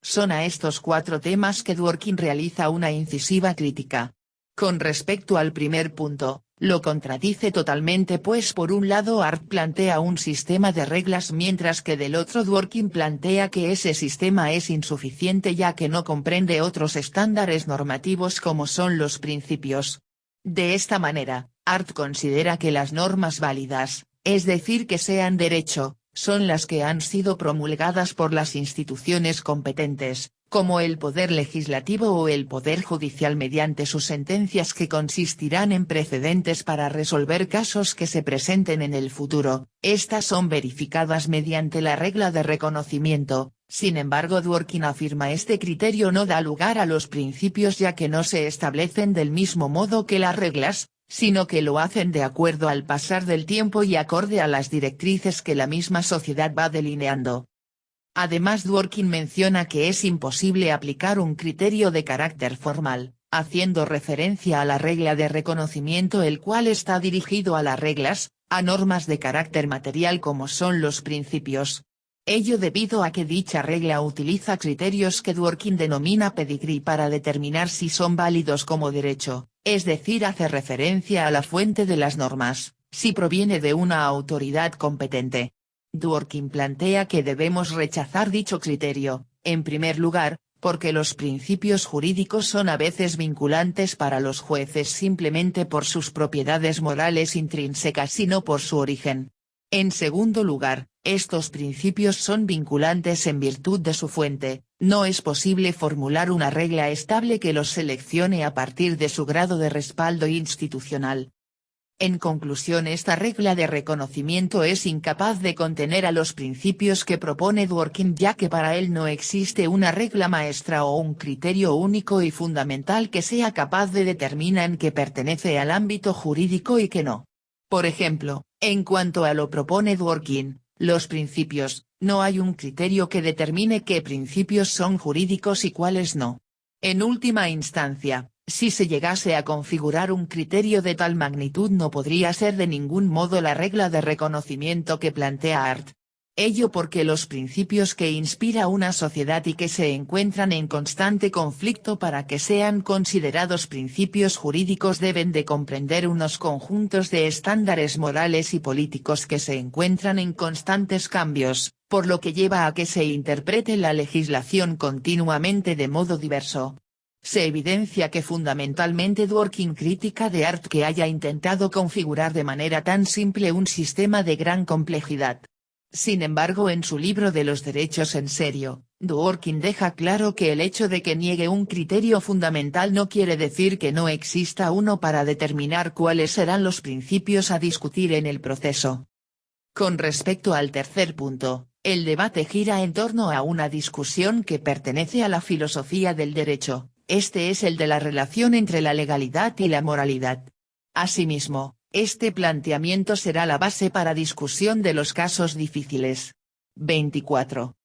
Speaker 1: Son a estos 4 temas que Dworkin realiza una incisiva crítica. Con respecto al primer punto, lo contradice totalmente, pues por un lado Art plantea un sistema de reglas mientras que del otro Dworkin plantea que ese sistema es insuficiente ya que no comprende otros estándares normativos como son los principios. De esta manera, Art considera que las normas válidas, es decir que sean derecho, son las que han sido promulgadas por las instituciones competentes, como el Poder Legislativo o el Poder Judicial mediante sus sentencias que consistirán en precedentes para resolver casos que se presenten en el futuro. Estas son verificadas mediante la regla de reconocimiento. Sin embargo, Dworkin afirma este criterio no da lugar a los principios ya que no se establecen del mismo modo que las reglas, sino que lo hacen de acuerdo al pasar del tiempo y acorde a las directrices que la misma sociedad va delineando. Además, Dworkin menciona que es imposible aplicar un criterio de carácter formal, haciendo referencia a la regla de reconocimiento, el cual está dirigido a las reglas, a normas de carácter material como son los principios. Ello debido a que dicha regla utiliza criterios que Dworkin denomina pedigree para determinar si son válidos como derecho, es decir hace referencia a la fuente de las normas, si proviene de una autoridad competente. Dworkin plantea que debemos rechazar dicho criterio, en primer lugar, porque los principios jurídicos son a veces vinculantes para los jueces simplemente por sus propiedades morales intrínsecas y no por su origen. En segundo lugar, estos principios son vinculantes en virtud de su fuente, no es posible formular una regla estable que los seleccione a partir de su grado de respaldo institucional. En conclusión, esta regla de reconocimiento es incapaz de contener a los principios que propone Dworkin, ya que para él no existe una regla maestra o un criterio único y fundamental que sea capaz de determinar en qué pertenece al ámbito jurídico y qué no. Por ejemplo, en cuanto a lo propone Dworkin, los principios, no hay un criterio que determine qué principios son jurídicos y cuáles no. En última instancia, si se llegase a configurar un criterio de tal magnitud, no podría ser de ningún modo la regla de reconocimiento que plantea Art. Ello porque los principios que inspira una sociedad y que se encuentran en constante conflicto para que sean considerados principios jurídicos deben de comprender unos conjuntos de estándares morales y políticos que se encuentran en constantes cambios, por lo que lleva a que se interprete la legislación continuamente de modo diverso. Se evidencia que fundamentalmente Dworkin critica de Art que haya intentado configurar de manera tan simple un sistema de gran complejidad. Sin embargo, en su libro de los derechos en serio, Dworkin deja claro que el hecho de que niegue un criterio fundamental no quiere decir que no exista uno para determinar cuáles serán los principios a discutir en el proceso. Con respecto al tercer punto, el debate gira en torno a una discusión que pertenece a la filosofía del derecho, este es el de la relación entre la legalidad y la moralidad. Asimismo, este planteamiento será la base para discusión de los casos difíciles. 24.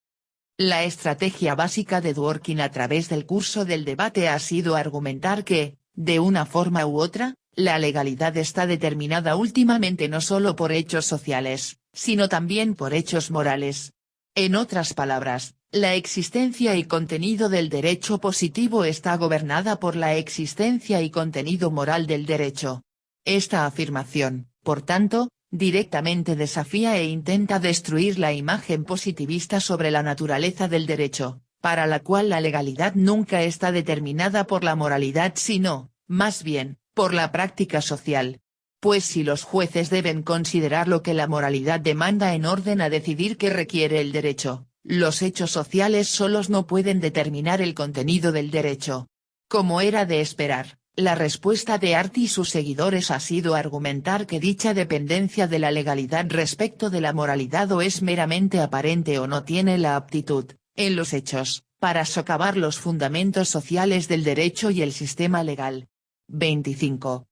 Speaker 1: La estrategia básica de Dworkin a través del curso del debate ha sido argumentar que, de una forma u otra, la legalidad está determinada últimamente no solo por hechos sociales, sino también por hechos morales. En otras palabras, la existencia y contenido del derecho positivo está gobernada por la existencia y contenido moral del derecho. Esta afirmación, por tanto, directamente desafía e intenta destruir la imagen positivista sobre la naturaleza del derecho, para la cual la legalidad nunca está determinada por la moralidad sino, más bien, por la práctica social. Pues si los jueces deben considerar lo que la moralidad demanda en orden a decidir qué requiere el derecho, los hechos sociales solos no pueden determinar el contenido del derecho. Como era de esperar, la respuesta de Hart y sus seguidores ha sido argumentar que dicha dependencia de la legalidad respecto de la moralidad o es meramente aparente o no tiene la aptitud, en los hechos, para socavar los fundamentos sociales del derecho y el sistema legal. 25.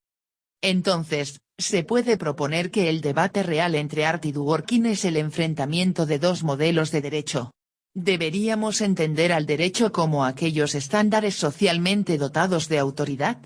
Speaker 1: Entonces, se puede proponer que el debate real entre Hart y Dworkin es el enfrentamiento de dos modelos de derecho. ¿Deberíamos entender al derecho como aquellos estándares socialmente dotados de autoridad?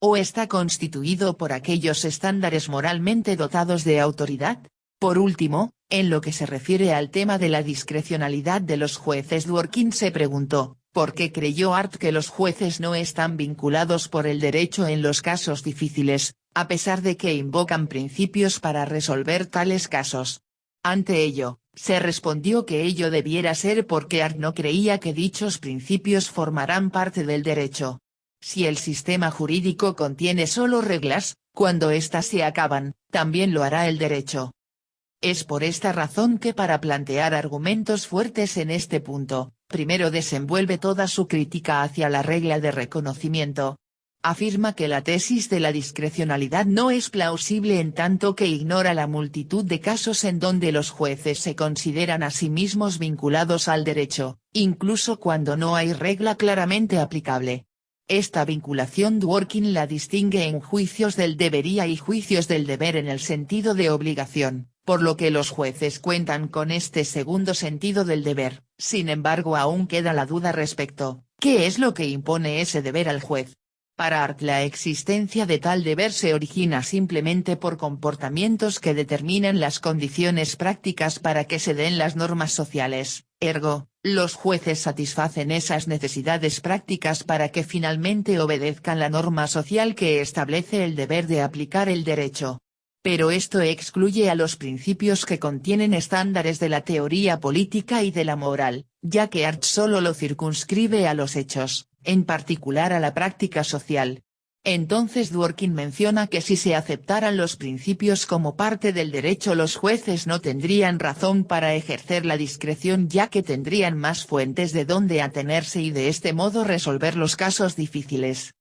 Speaker 1: ¿O está constituido por aquellos estándares moralmente dotados de autoridad? Por último, en lo que se refiere al tema de la discrecionalidad de los jueces, Dworkin se preguntó, ¿por qué creyó Hart que los jueces no están vinculados por el derecho en los casos difíciles, a pesar de que invocan principios para resolver tales casos? Ante ello, se respondió que ello debiera ser porque Hart no creía que dichos principios formarán parte del derecho. Si el sistema jurídico contiene solo reglas, cuando éstas se acaban, también lo hará el derecho. Es por esta razón que para plantear argumentos fuertes en este punto, primero desenvuelve toda su crítica hacia la regla de reconocimiento. Afirma que la tesis de la discrecionalidad no es plausible en tanto que ignora la multitud de casos en donde los jueces se consideran a sí mismos vinculados al derecho, incluso cuando no hay regla claramente aplicable. Esta vinculación Dworkin la distingue en juicios del debería y juicios del deber en el sentido de obligación, por lo que los jueces cuentan con este segundo sentido del deber. Sin embargo, aún queda la duda respecto, ¿qué es lo que impone ese deber al juez? Para Hart la existencia de tal deber se origina simplemente por comportamientos que determinan las condiciones prácticas para que se den las normas sociales, ergo, los jueces satisfacen esas necesidades prácticas para que finalmente obedezcan la norma social que establece el deber de aplicar el derecho. Pero esto excluye a los principios que contienen estándares de la teoría política y de la moral, ya que Hart solo lo circunscribe a los hechos, en particular a la práctica social. Entonces Dworkin menciona que si se aceptaran los principios como parte del derecho, los jueces no tendrían razón para ejercer la discreción, ya que tendrían más fuentes de donde atenerse y de este modo resolver los casos difíciles.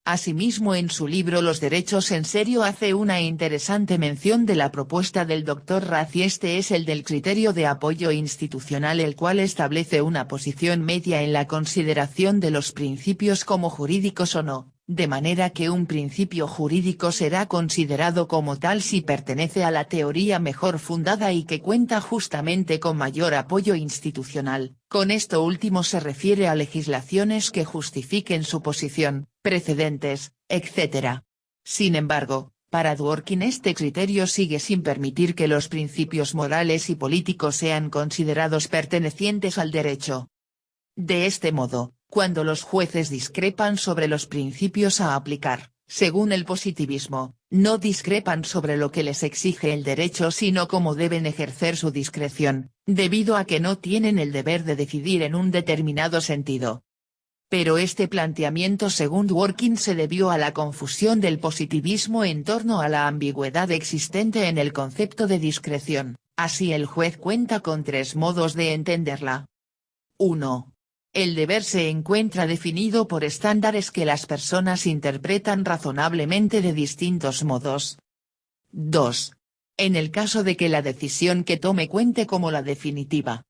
Speaker 1: Asimismo, en su libro Los derechos en serio hace una interesante mención de la propuesta del Dr. Rath, y este es el del criterio de apoyo institucional, el cual establece una posición media en la consideración de los principios como jurídicos o no, de manera que un principio jurídico será considerado como tal si pertenece a la teoría mejor fundada y que cuenta justamente con mayor apoyo institucional. Con esto último se refiere a legislaciones que justifiquen su posición, precedentes, etc. Sin embargo, para Dworkin este criterio sigue sin permitir que los principios morales y políticos sean considerados pertenecientes al derecho. De este modo, cuando los jueces discrepan sobre los principios a aplicar, según el positivismo, no discrepan sobre lo que les exige el derecho sino cómo deben ejercer su discreción, debido a que no tienen el deber de decidir en un determinado sentido. Pero este planteamiento según Dworkin se debió a la confusión del positivismo en torno a la ambigüedad existente en el concepto de discreción, así el juez cuenta con tres modos de entenderla. 1. El deber se encuentra definido por estándares que las personas interpretan razonablemente de distintos modos. 2. En el caso de que la decisión que tome cuente como la definitiva.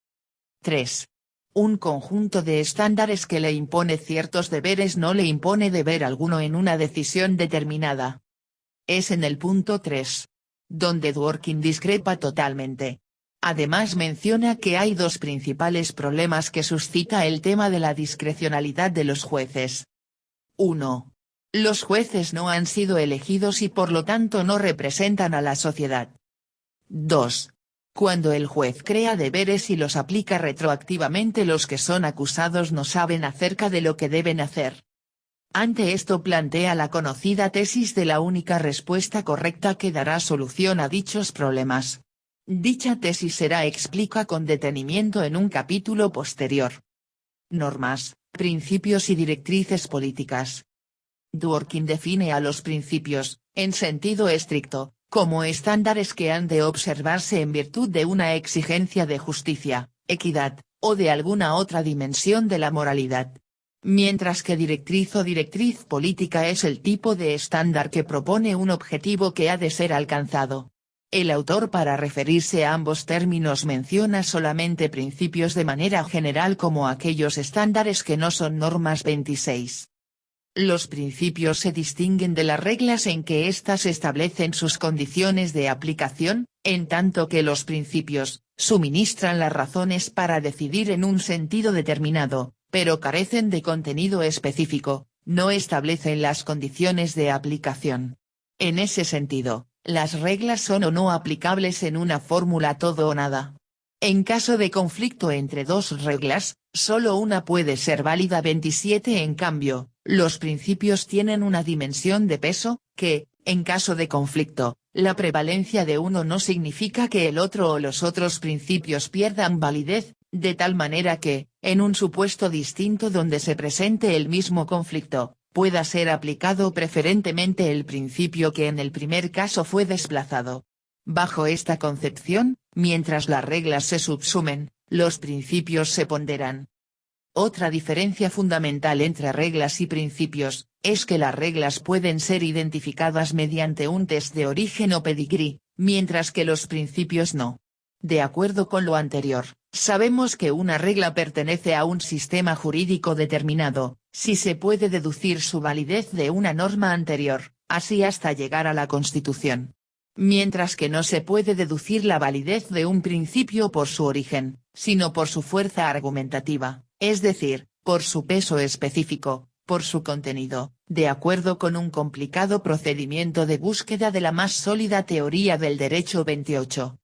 Speaker 1: 3. Un conjunto de estándares que le impone ciertos deberes no le impone deber alguno en una decisión determinada. Es en el punto 3. Donde Dworkin discrepa totalmente. Además menciona que hay dos principales problemas que suscita el tema de la discrecionalidad de los jueces. 1. Los jueces no han sido elegidos y por lo tanto no representan a la sociedad. 2. Cuando el juez crea deberes y los aplica retroactivamente, los que son acusados no saben acerca de lo que deben hacer. Ante esto plantea la conocida tesis de la única respuesta correcta que dará solución a dichos problemas. Dicha tesis será explica con detenimiento en un capítulo posterior. Normas, principios y directrices políticas. Dworkin define a los principios, en sentido estricto, como estándares que han de observarse en virtud de una exigencia de justicia, equidad, o de alguna otra dimensión de la moralidad. Mientras que directriz o directriz política es el tipo de estándar que propone un objetivo que ha de ser alcanzado. El autor, para referirse a ambos términos, menciona solamente principios de manera general como aquellos estándares que no son normas. 26. Los principios se distinguen de las reglas en que éstas establecen sus condiciones de aplicación, en tanto que los principios suministran las razones para decidir en un sentido determinado, pero carecen de contenido específico, no establecen las condiciones de aplicación. En ese sentido, las reglas son o no aplicables en una fórmula todo o nada. En caso de conflicto entre dos reglas, solo una puede ser válida. 27. En cambio, los principios tienen una dimensión de peso, que, en caso de conflicto, la prevalencia de uno no significa que el otro o los otros principios pierdan validez, de tal manera que, en un supuesto distinto donde se presente el mismo conflicto, pueda ser aplicado preferentemente el principio que en el primer caso fue desplazado. Bajo esta concepción, mientras las reglas se subsumen, los principios se ponderan. Otra diferencia fundamental entre reglas y principios, es que las reglas pueden ser identificadas mediante un test de origen o pedigrí, mientras que los principios no. De acuerdo con lo anterior, sabemos que una regla pertenece a un sistema jurídico determinado, si se puede deducir su validez de una norma anterior, así hasta llegar a la Constitución. Mientras que no se puede deducir la validez de un principio por su origen, sino por su fuerza argumentativa, es decir, por su peso específico, por su contenido, de acuerdo con un complicado procedimiento de búsqueda de la más sólida teoría del derecho. 28.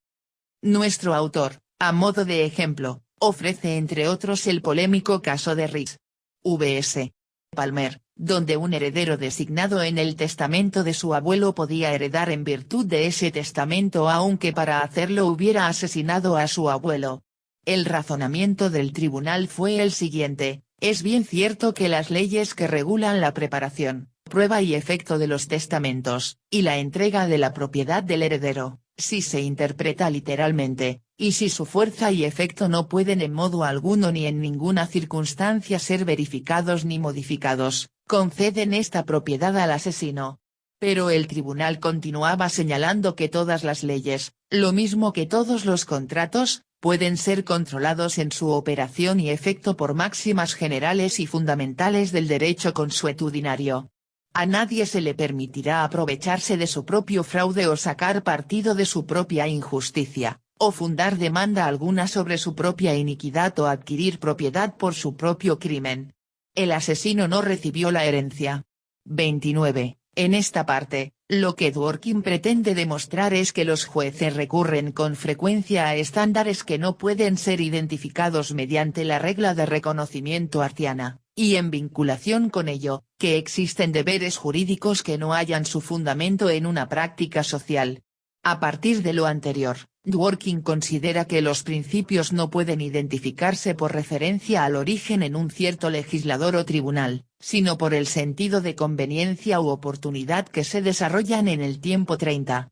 Speaker 1: Nuestro autor, a modo de ejemplo, ofrece entre otros el polémico caso de Rich vs. Palmer, donde un heredero designado en el testamento de su abuelo podía heredar en virtud de ese testamento aunque para hacerlo hubiera asesinado a su abuelo. El razonamiento del tribunal fue el siguiente: es bien cierto que las leyes que regulan la preparación, prueba y efecto de los testamentos, y la entrega de la propiedad del heredero, si se interpreta literalmente, y si su fuerza y efecto no pueden en modo alguno ni en ninguna circunstancia ser verificados ni modificados, conceden esta propiedad al asesino. Pero el tribunal continuaba señalando que todas las leyes, lo mismo que todos los contratos, pueden ser controlados en su operación y efecto por máximas generales y fundamentales del derecho consuetudinario. A nadie se le permitirá aprovecharse de su propio fraude o sacar partido de su propia injusticia, o fundar demanda alguna sobre su propia iniquidad o adquirir propiedad por su propio crimen. El asesino no recibió la herencia. 29. En esta parte, lo que Dworkin pretende demostrar es que los jueces recurren con frecuencia a estándares que no pueden ser identificados mediante la regla de reconocimiento artiana, y en vinculación con ello, que existen deberes jurídicos que no hallan su fundamento en una práctica social. A partir de lo anterior, Dworkin considera que los principios no pueden identificarse por referencia al origen en un cierto legislador o tribunal, sino por el sentido de conveniencia u oportunidad que se desarrollan en el tiempo. 30.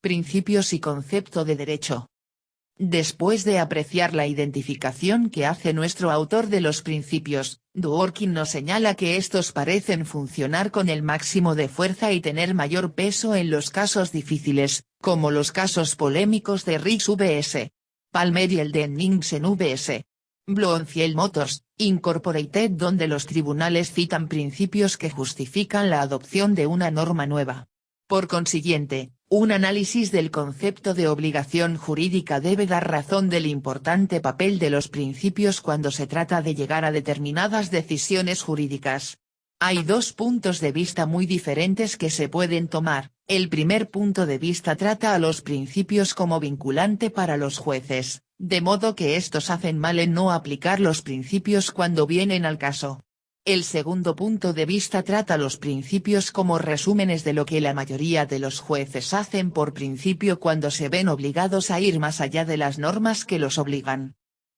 Speaker 1: Principios y concepto de derecho. Después de apreciar la identificación que hace nuestro autor de los principios, Dworkin nos señala que estos parecen funcionar con el máximo de fuerza y tener mayor peso en los casos difíciles, como los casos polémicos de Riggs vs. Palmer y el de Ningsen vs. Bloomfield Motors, Incorporated, donde los tribunales citan principios que justifican la adopción de una norma nueva. Por consiguiente, un análisis del concepto de obligación jurídica debe dar razón del importante papel de los principios cuando se trata de llegar a determinadas decisiones jurídicas. Hay dos puntos de vista muy diferentes que se pueden tomar. El primer punto de vista trata a los principios como vinculante para los jueces, de modo que estos hacen mal en no aplicar los principios cuando vienen al caso. El segundo punto de vista trata los principios como resúmenes de lo que la mayoría de los jueces hacen por principio cuando se ven obligados a ir más allá de las normas que los obligan.